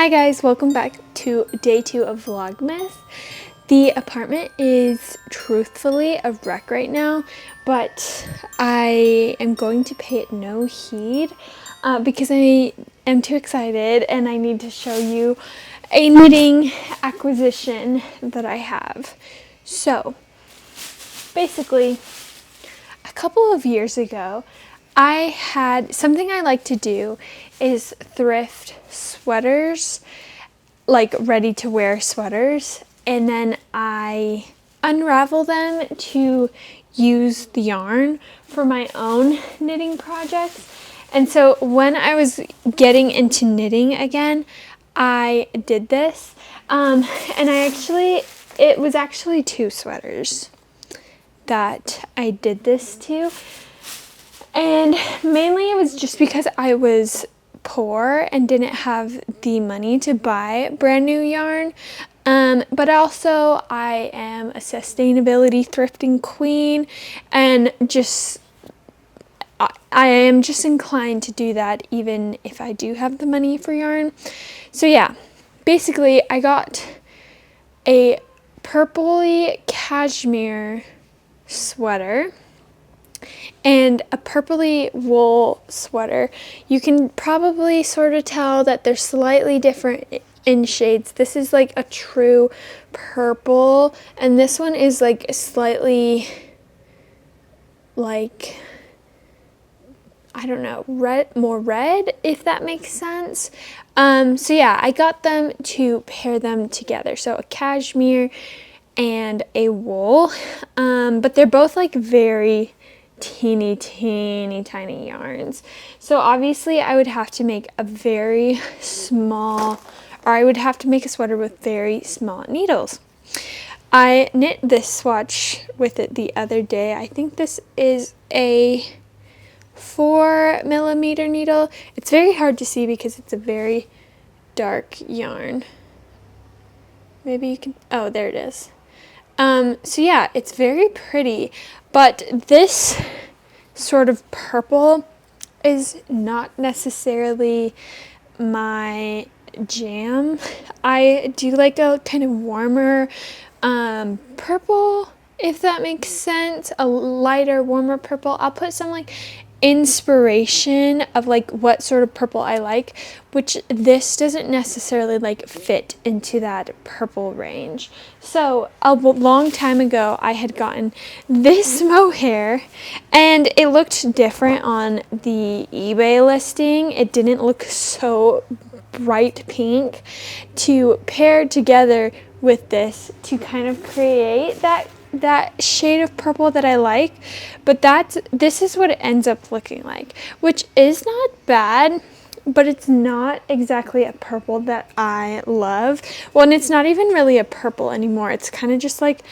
Hi guys, welcome back to day 2 of Vlogmas. The apartment is truthfully a wreck right now, but I am going to pay it no heed because I am too excited and I need to show you a knitting acquisition that I have. So basically, a couple of years ago, I had something I like to do is thrift sweaters, like ready to wear sweaters, and then I unravel them to use the yarn for my own knitting projects. And so when I was getting into knitting again, I did this, and it was actually 2 sweaters that I did this to. And mainly it was just because I was poor and didn't have the money to buy brand new yarn. But also I am a sustainability thrifting queen, and I am just inclined to do that even if I do have the money for yarn. So yeah, basically I got a purpley cashmere sweater and a purpley wool sweater. You can probably sort of tell that they're slightly different in shades. This is like a true purple, and this one is like slightly like, I don't know, more red, if that makes sense. So yeah, I got them to pair them together. So a cashmere and a wool, but they're both like very teeny tiny yarns. So obviously I would have to make a sweater with very small needles. I knit this swatch with it the other day. I think this is a 4mm needle. It's very hard to see because it's a very dark yarn. Maybe you can, oh, there it is. So yeah, it's very pretty, but this sort of purple is not necessarily my jam. I do like a kind of warmer purple, if that makes sense, a lighter, warmer purple. I'll put some like inspiration of like what sort of purple I like, which this doesn't necessarily like fit into that purple range. So a long time ago I had gotten this mohair and it looked different on the eBay listing. It didn't look so bright pink to pair together with this to kind of create that shade of purple that I like, but this is what it ends up looking like, which is not bad, but it's not exactly a purple that I love. Well, and it's not even really a purple anymore. It's kind of just like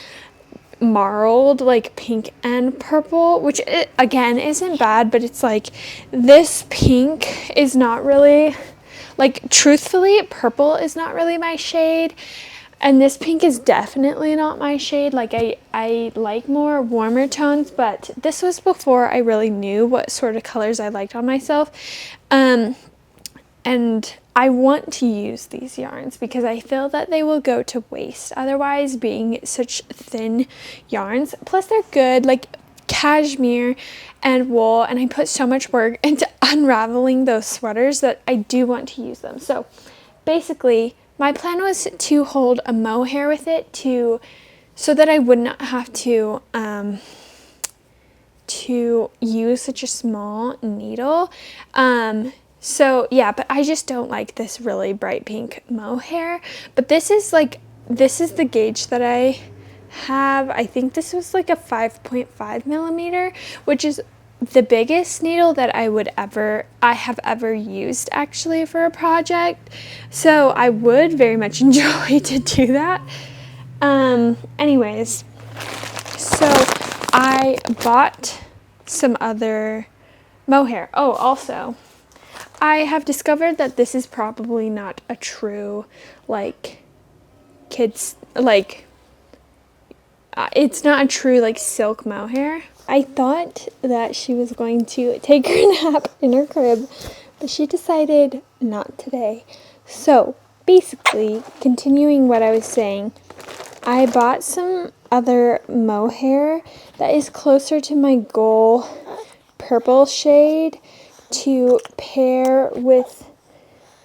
marled, like pink and purple, which again isn't bad, but it's like this pink is not really, like, truthfully, purple is not really my shade. And this pink is definitely not my shade. Like I like more warmer tones, but this was before I really knew what sort of colors I liked on myself. And I want to use these yarns because I feel that they will go to waste otherwise, being such thin yarns. Plus they're good, like cashmere and wool, and I put so much work into unraveling those sweaters that I do want to use them. So basically, my plan was to hold a mohair with it so that I would not have to use such a small needle. So yeah, but I just don't like this really bright pink mohair. But this is the gauge that I have. I think this was like a 5.5mm, which is the biggest needle that I have ever used actually for a project. So I would very much enjoy to do that. Anyways, so I bought some other mohair. Oh, also, I have discovered that this is probably not a true, like, kids, like, it's not a true, like, silk mohair. I thought that she was going to take her nap in her crib, but she decided not today. So basically, continuing what I was saying, I bought some other mohair that is closer to my goal purple shade to pair with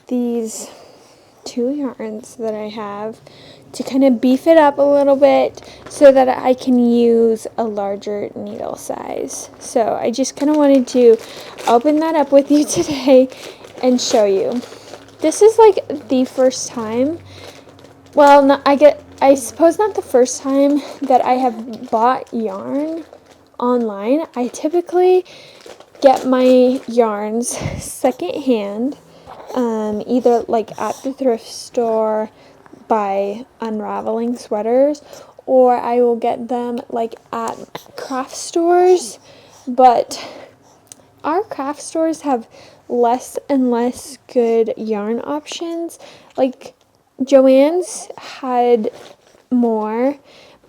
these two yarns that I have to kind of beef it up a little bit so that I can use a larger needle size. So I just kind of wanted to open that up with you today and show you. This is like the first time, well, no, I suppose not the first time that I have bought yarn online. I typically get my yarns secondhand, either like at the thrift store by unraveling sweaters, or I will get them like at craft stores, but our craft stores have less and less good yarn options. Like Joann's had more,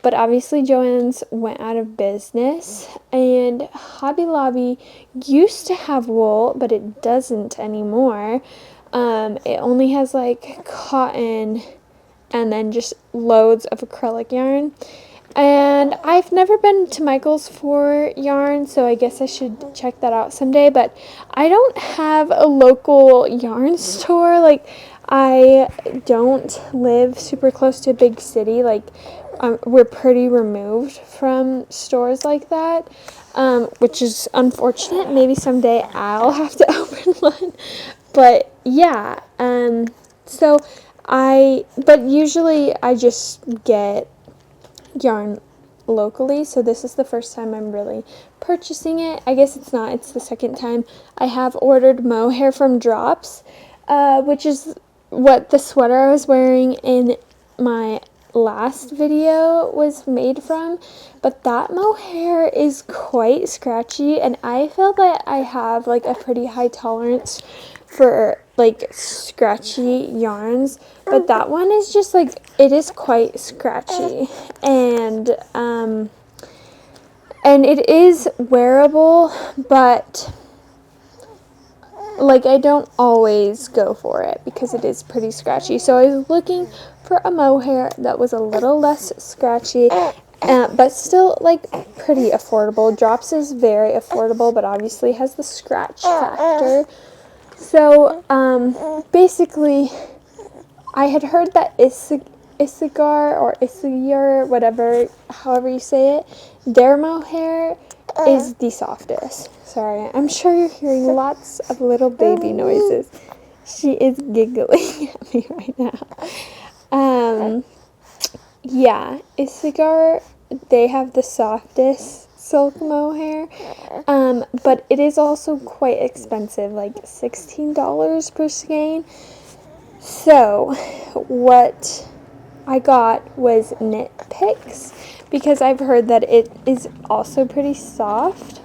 but obviously Joann's went out of business, and Hobby Lobby used to have wool, but it doesn't anymore. It only has like cotton and then just loads of acrylic yarn. And I've never been to Michael's for yarn, so I guess I should check that out someday. But I don't have a local yarn store. Like, I don't live super close to a big city. Like, we're pretty removed from stores like that, which is unfortunate. Maybe someday I'll have to open one. But yeah, but usually I just get yarn locally, so this is the first time I'm really purchasing it. I guess it's not, it's the second time. I have ordered mohair from Drops, which is what the sweater I was wearing in my last video was made from, but that mohair is quite scratchy, and I feel that I have like a pretty high tolerance for like scratchy yarns, but that one is just like, it is quite scratchy, and it is wearable, but like I don't always go for it because it is pretty scratchy. So I was looking for a mohair that was a little less scratchy, but still like pretty affordable. Drops is very affordable, but obviously has the scratch factor. So basically, I had heard that Isagar or Isagar, whatever, however you say it, their mohair is the softest. Sorry, I'm sure you're hearing lots of little baby noises. She is giggling at me right now. Yeah, Isagar, they have the softest silk mohair, but it is also quite expensive, like $16 per skein. So what I got was Knit Picks, because I've heard that it is also pretty soft.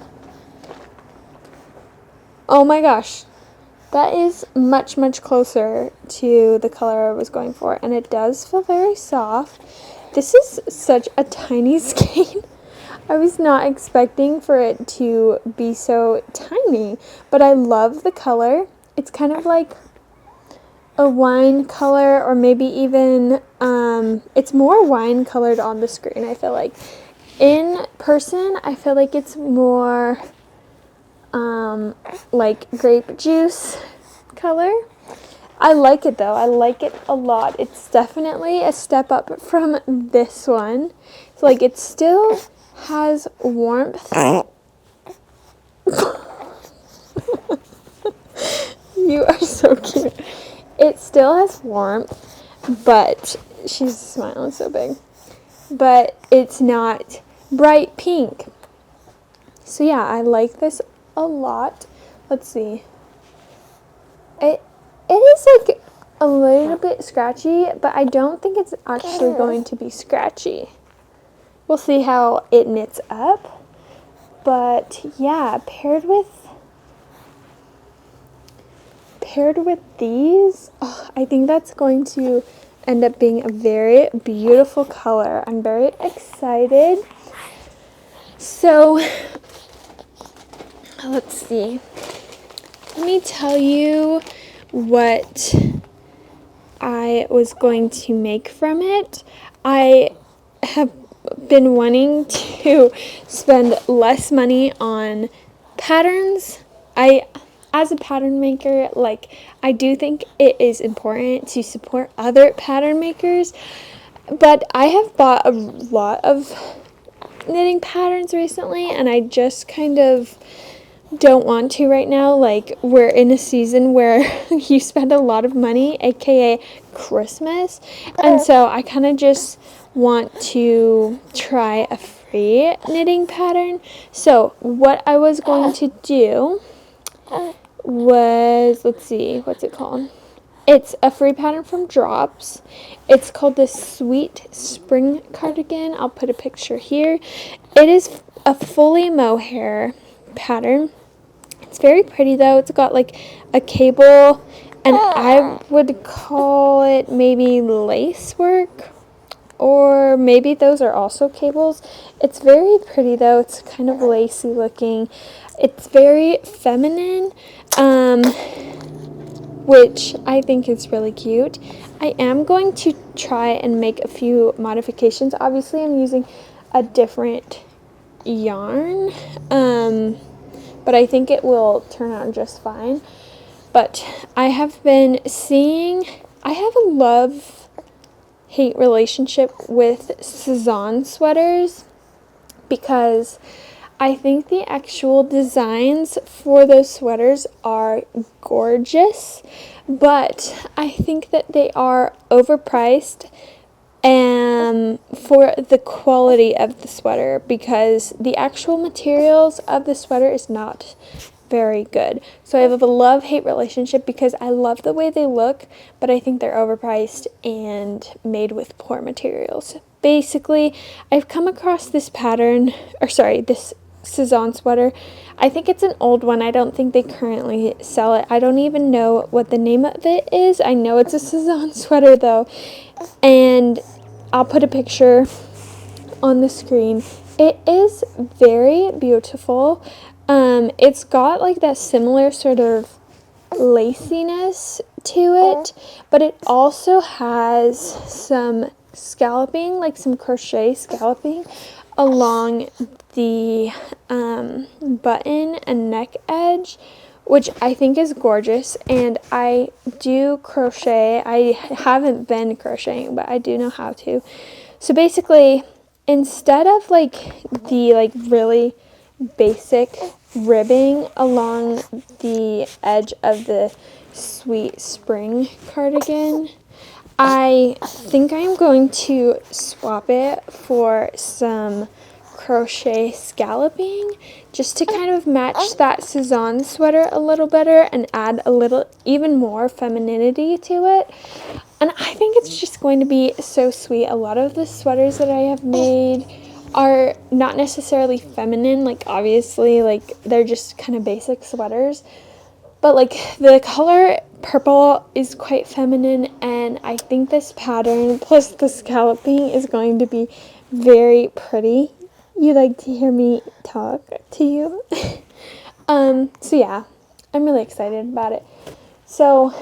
Oh my gosh, that is much, much closer to the color I was going for, and it does feel very soft. This is such a tiny skein. I was not expecting for it to be so tiny, but I love the color. It's kind of like a wine color, or maybe even, it's more wine colored on the screen, I feel like. In person, I feel like it's more, like grape juice color. I like it though. I like it a lot. It's definitely a step up from this one. So like it still has warmth. You are so cute. It still has warmth, but she's smiling so big. But it's not bright pink. So yeah, I like this a lot. Let's see. It is like a little bit scratchy, but I don't think it's actually going to be scratchy. We'll see how it knits up. But yeah, paired with these, I think that's going to end up being a very beautiful color. I'm very excited. So let's see. Let me tell you what I was going to make from it. I have been wanting to spend less money on patterns. As a pattern maker, like, I do think it is important to support other pattern makers, but I have bought a lot of knitting patterns recently, and I just kind of don't want to right now. Like, we're in a season where you spend a lot of money, aka Christmas, and so I kind of just want to try a free knitting pattern. So what I was going to do was, let's see, what's it called? It's a free pattern from Drops. It's called the Sweet Spring Cardigan. I'll put a picture here. It is a fully mohair pattern. It's very pretty though. It's got like a cable, and I would call it maybe lace work, or maybe those are also cables. It's very pretty though. It's kind of lacy looking. It's very feminine, which I think is really cute. I am going to try and make a few modifications. Obviously, I'm using a different yarn, but I think it will turn out just fine. But I have been seeing, I have a love-hate relationship with Sezon sweaters, because I think the actual designs for those sweaters are gorgeous, but I think that they are overpriced for the quality of the sweater, because the actual materials of the sweater is not very good. So I have a love-hate relationship, because I love the way they look, but I think they're overpriced and made with poor materials. Basically, I've come across this pattern, this Sezon sweater. I think it's an old one. I don't think they currently sell it. I don't even know what the name of it is. I know it's a Sezon sweater though, and I'll put a picture on the screen. It is very beautiful. It's got like that similar sort of laciness to it, but it also has some scalloping, like some crochet scalloping along the button and neck edge, which I think is gorgeous. And I do crochet. I haven't been crocheting, but I do know how to. So basically, instead of like the really basic ribbing along the edge of the Sweet Spring cardigan, I think I'm going to swap it for some crochet scalloping, just to kind of match that Sezon sweater a little better and add a little even more femininity to it. And I think it's just going to be so sweet. A lot of the sweaters that I have made are not necessarily feminine, like obviously, like they're just kind of basic sweaters, but like the color purple is quite feminine, and I think this pattern plus the scalloping is going to be very pretty. You like to hear me talk to you? So yeah, I'm really excited about it. So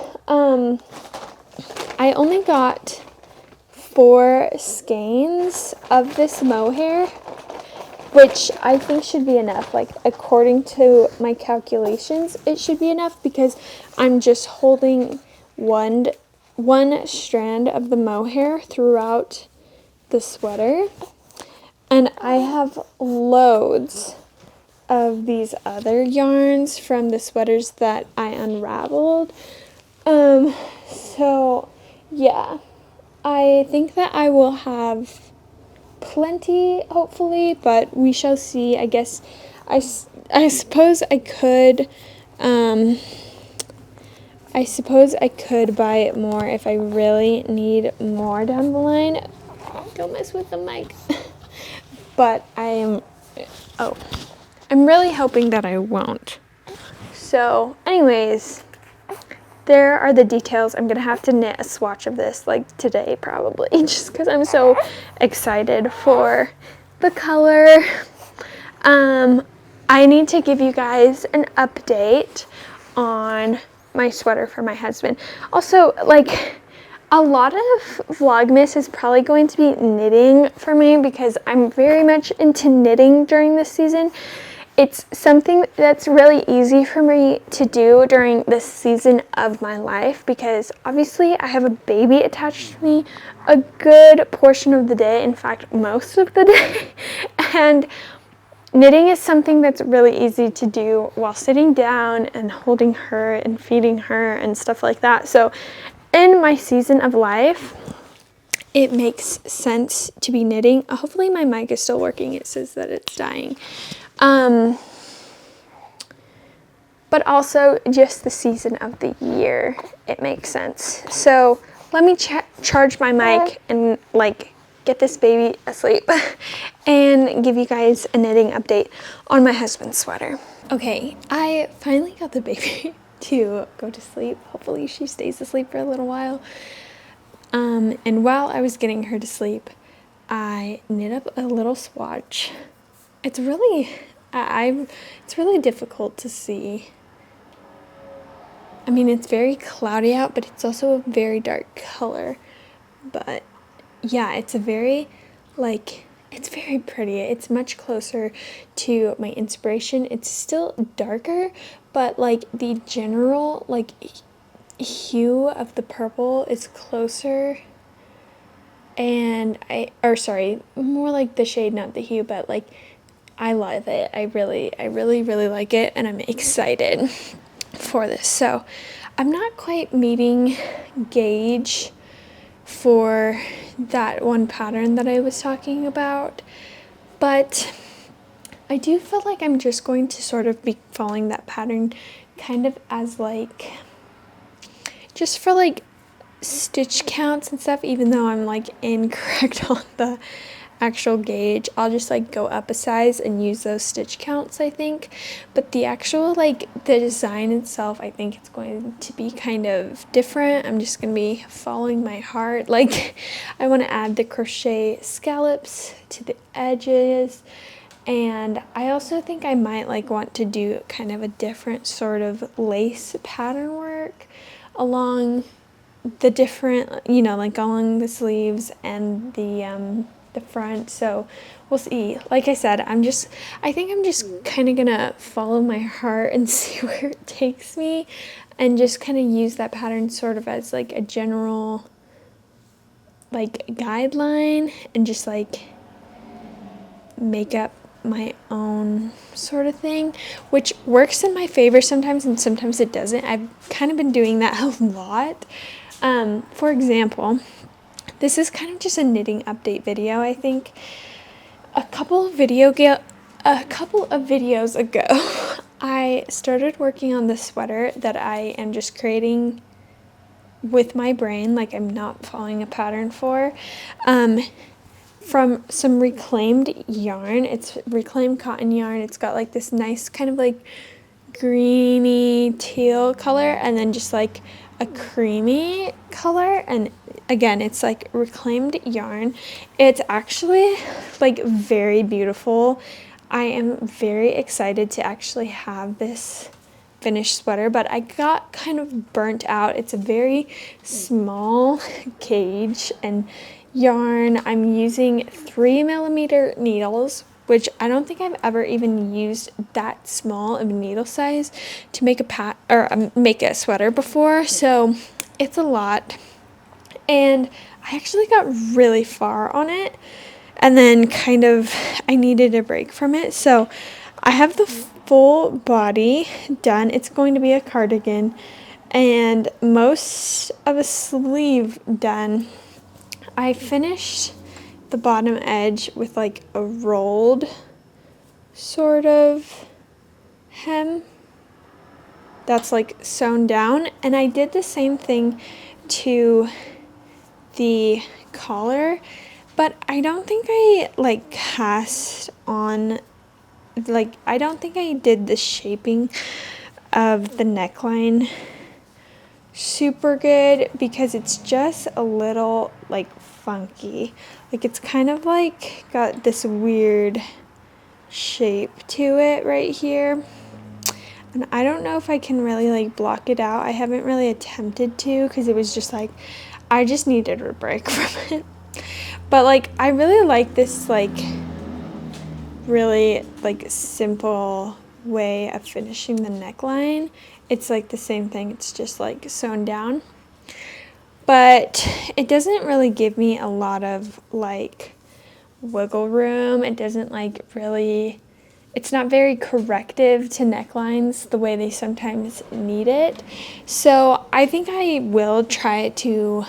I only got 4 skeins of this mohair, which I think should be enough. Like, according to my calculations, it should be enough, because I'm just holding one strand of the mohair throughout the sweater. And I have loads of these other yarns from the sweaters that I unraveled. So yeah, I think that I will have plenty, hopefully, but we shall see. I guess I suppose I could buy it more if I really need more down the line. Don't mess with the mic. But I'm really hoping that I won't. So anyways, there are the details. I'm gonna have to knit a swatch of this like today probably, just because I'm so excited for the color. I need to give you guys an update on my sweater for my husband. Also, like, A lot of Vlogmas is probably going to be knitting for me because I'm very much into knitting during this season. It's something that's really easy for me to do during this season of my life because obviously I have a baby attached to me a good portion of the day, in fact, most of the day. And knitting is something that's really easy to do while sitting down and holding her and feeding her and stuff like that. So in my season of life, it makes sense to be knitting. Hopefully my mic is still working. It says that it's dying. But also just the season of the year, it makes sense. So let me charge my mic and like get this baby asleep and give you guys a knitting update on my husband's sweater. Okay, I finally got the baby to go to sleep. Hopefully she stays asleep for a little while. And while I was getting her to sleep, I knit up a little swatch. It's really, it's really difficult to see. I mean, it's very cloudy out, but it's also a very dark color. But yeah, it's a very, like, it's very pretty. It's much closer to my inspiration. It's still darker, but like the general, like, hue of the purple is closer. And more like the shade, not the hue, but like, I love it. I really like it, and I'm excited for this. So I'm not quite meeting gauge for that one pattern that I was talking about, but I do feel like I'm just going to sort of be following that pattern kind of as like, just for like stitch counts and stuff, even though I'm like incorrect on the actual gauge. I'll just like go up a size and use those stitch counts, I think. But the actual like the design itself, I think it's going to be kind of different. I'm just gonna be following my heart. Like, I want to add the crochet scallops to the edges, and I also think I might like want to do kind of a different sort of lace pattern work along the different, you know, like along the sleeves and the front. So we'll see. Like I said, I think I'm just kind of gonna follow my heart and see where it takes me, and just kind of use that pattern sort of as like a general like guideline, and just like make up my own sort of thing, which works in my favor sometimes and sometimes it doesn't. I've kind of been doing that a lot. For example, this is kind of just a knitting update video. I think a couple of videos ago, I started working on this sweater that I am just creating with my brain, like I'm not following a pattern for, from some reclaimed yarn. It's reclaimed cotton yarn. It's got like this nice kind of like greeny teal color, and then just like a creamy color, and again, it's like reclaimed yarn. It's actually like very beautiful. I am very excited to actually have this finished sweater, but I got kind of burnt out. It's a very small gauge and yarn. I'm using 3mm needles, which I don't think I've ever even used that small of a needle size to make make a sweater before, so it's a lot. And I actually got really far on it, and then kind of I needed a break from it. So I have the full body done. It's going to be a cardigan, and most of a sleeve done. I finished the bottom edge with like a rolled sort of hem that's like sewn down, and I did the same thing to the collar, but I don't think I like cast on, like I don't think I did the shaping of the neckline super good because it's just a little like funky. Like it's kind of like got this weird shape to it right here, and I don't know if I can really like block it out. I haven't really attempted to because it was just like I just needed a break from it. But like, I really like this like really like simple way of finishing the neckline. It's like the same thing, it's just like sewn down. But it doesn't really give me a lot of like wiggle room. It doesn't like really, it's not very corrective to necklines the way they sometimes need it. So I think I will try to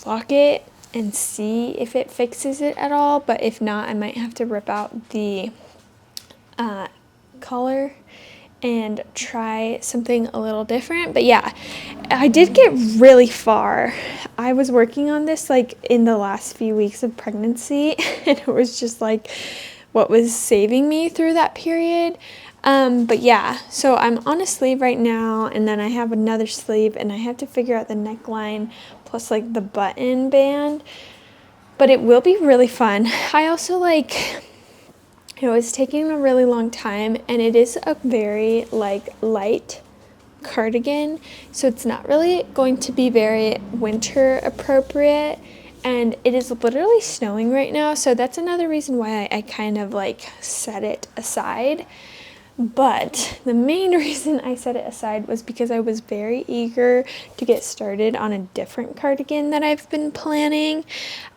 block it and see if it fixes it at all, but if not, I might have to rip out the collar and try something a little different. But yeah, I did get really far. I was working on this like in the last few weeks of pregnancy, and it was just like what was saving me through that period. But yeah, so I'm on a sleeve right now, and then I have another sleeve, and I have to figure out the neckline plus like the button band. But it will be really fun. I also like, it's taking a really long time, and it is a very like light cardigan, so it's not really going to be very winter appropriate, and it is literally snowing right now, so that's another reason why I kind of like set it aside. But the main reason I set it aside was because I was very eager to get started on a different cardigan that I've been planning.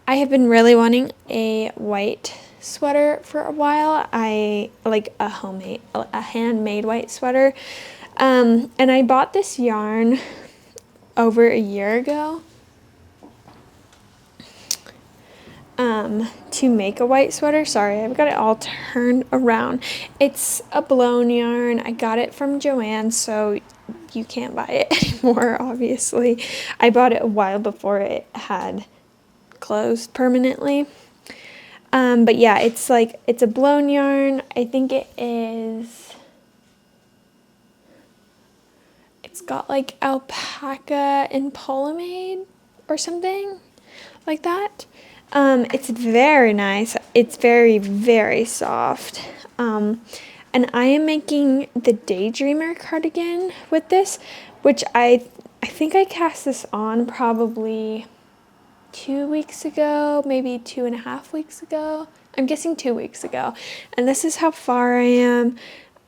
I have been really wanting a white sweater for a while. I like a handmade white sweater. And I bought this yarn over a year ago to make a white sweater. Sorry, I've got it all turned around. It's a blown yarn. I got it from Joann, so you can't buy it anymore, obviously. I bought it a while before it had closed permanently. But yeah, it's a blown yarn. I think it's got like alpaca and polyamide or something like that. It's very nice. It's very, very soft. And I am making the Daydreamer cardigan with this, which I think I cast this on probably 2 weeks ago, maybe 2.5 weeks ago. I'm guessing 2 weeks ago. And this is how far I am.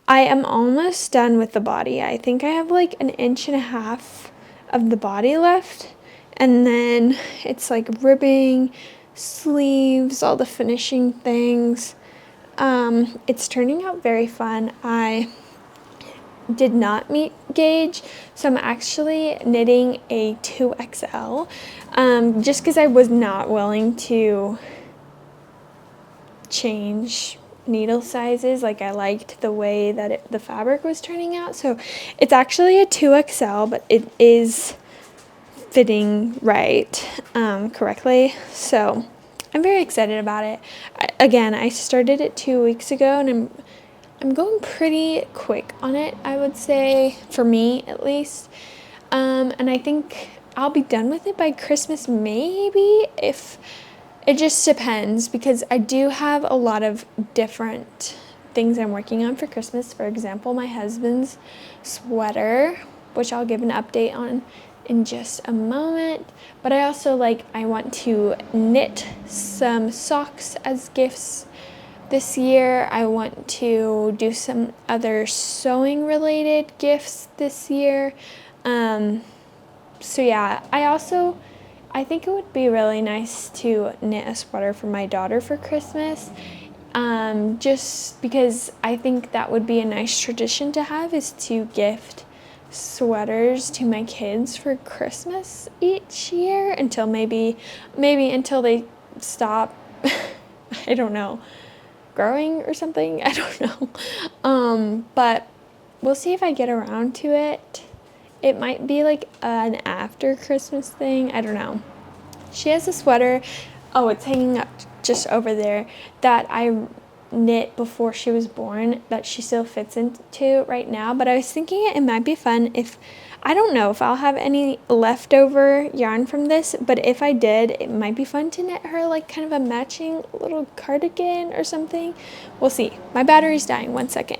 I am almost done with the body. I think I have like 1.5 inches of the body left. And then it's like ribbing, sleeves, all the finishing things. It's turning out very fun. I did not meet gauge, so I'm actually knitting a 2XL, just because I was not willing to change needle sizes. Like, I liked the way that the fabric was turning out, so it's actually a 2XL, but it is fitting right, correctly, so I'm very excited about it. Again, I started it 2 weeks ago, and I'm going pretty quick on it, I would say, for me at least. And I think I'll be done with it by Christmas, maybe, if it just depends, because I do have a lot of different things I'm working on for Christmas. For example, my husband's sweater, which I'll give an update on in just a moment. But I also I want to knit some socks as gifts this year. I want to do some other sewing related gifts this year. So yeah, I think it would be really nice to knit a sweater for my daughter for Christmas. Just because I think that would be a nice tradition to have, is to gift sweaters to my kids for Christmas each year until maybe until they stop I don't know, growing or something. I don't know. But we'll see if I get around to it. It might be like an after Christmas thing. I don't know. She has a sweater. Oh, it's hanging up just over there, that I knit before she was born, that she still fits into right now. But I was thinking it might be fun if, I don't know if I'll have any leftover yarn from this, but if I did, it might be fun to knit her like kind of a matching little cardigan or something. We'll see. My battery's dying. 1 second.